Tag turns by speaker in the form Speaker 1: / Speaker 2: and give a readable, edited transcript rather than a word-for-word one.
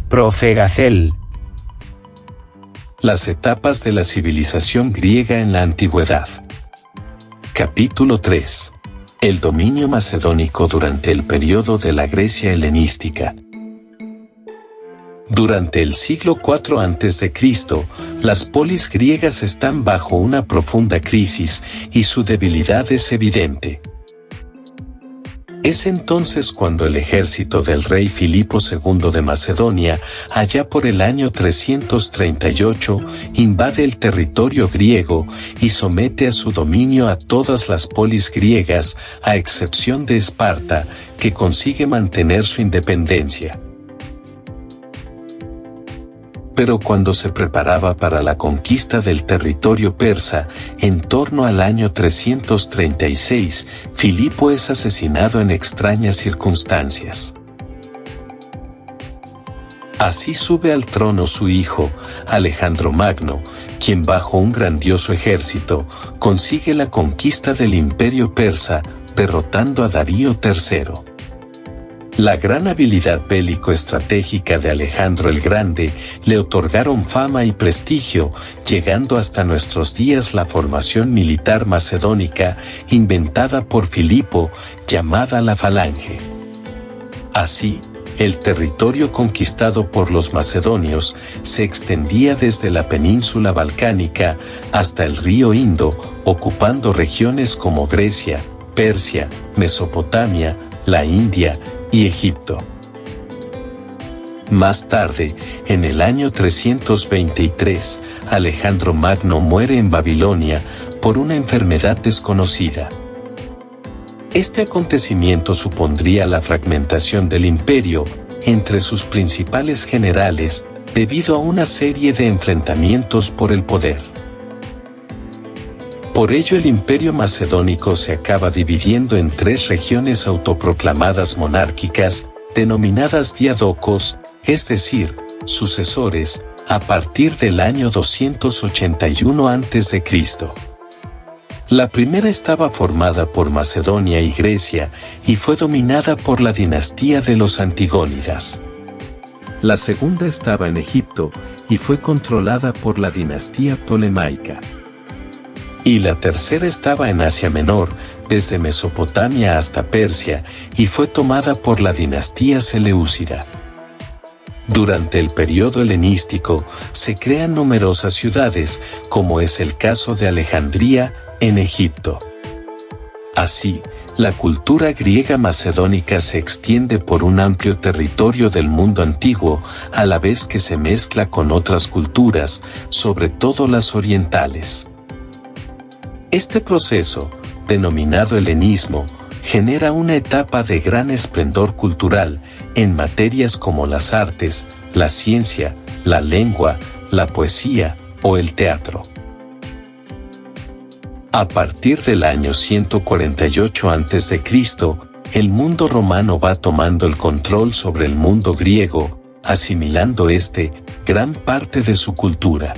Speaker 1: Profe Gacel.
Speaker 2: Las etapas de la civilización griega en la antigüedad. Capítulo 3. El dominio macedónico durante el periodo de la Grecia helenística. Durante el siglo IV a.C., las polis griegas están bajo una profunda crisis y su debilidad es evidente. Es entonces cuando el ejército del rey Filipo II de Macedonia, allá por el año 338, invade el territorio griego y somete a su dominio a todas las polis griegas, a excepción de Esparta, que consigue mantener su independencia. Pero cuando se preparaba para la conquista del territorio persa, en torno al año 336, Filipo es asesinado en extrañas circunstancias. Así sube al trono su hijo, Alejandro Magno, quien bajo un grandioso ejército, consigue la conquista del imperio persa, derrotando a Darío III. La gran habilidad bélico-estratégica de Alejandro el Grande le otorgaron fama y prestigio, llegando hasta nuestros días la formación militar macedónica inventada por Filipo, llamada la Falange. Así, el territorio conquistado por los macedonios se extendía desde la península balcánica hasta el río Indo, ocupando regiones como Grecia, Persia, Mesopotamia, la India y Egipto. Más tarde, en el año 323, Alejandro Magno muere en Babilonia por una enfermedad desconocida. Este acontecimiento supondría la fragmentación del imperio entre sus principales generales debido a una serie de enfrentamientos por el poder. Por ello el imperio macedónico se acaba dividiendo en 3 regiones autoproclamadas monárquicas, denominadas diadocos, es decir, sucesores, a partir del año 281 a.C. La primera estaba formada por Macedonia y Grecia, y fue dominada por la dinastía de los Antigónidas. La segunda estaba en Egipto, y fue controlada por la dinastía ptolemaica. Y la tercera estaba en Asia Menor, desde Mesopotamia hasta Persia, y fue tomada por la dinastía seleucida. Durante el periodo helenístico, se crean numerosas ciudades, como es el caso de Alejandría, en Egipto. Así, la cultura griega macedónica se extiende por un amplio territorio del mundo antiguo, a la vez que se mezcla con otras culturas, sobre todo las orientales. Este proceso, denominado helenismo, genera una etapa de gran esplendor cultural en materias como las artes, la ciencia, la lengua, la poesía o el teatro. A partir del año 148 a.C., el mundo romano va tomando el control sobre el mundo griego, asimilando gran parte de su cultura.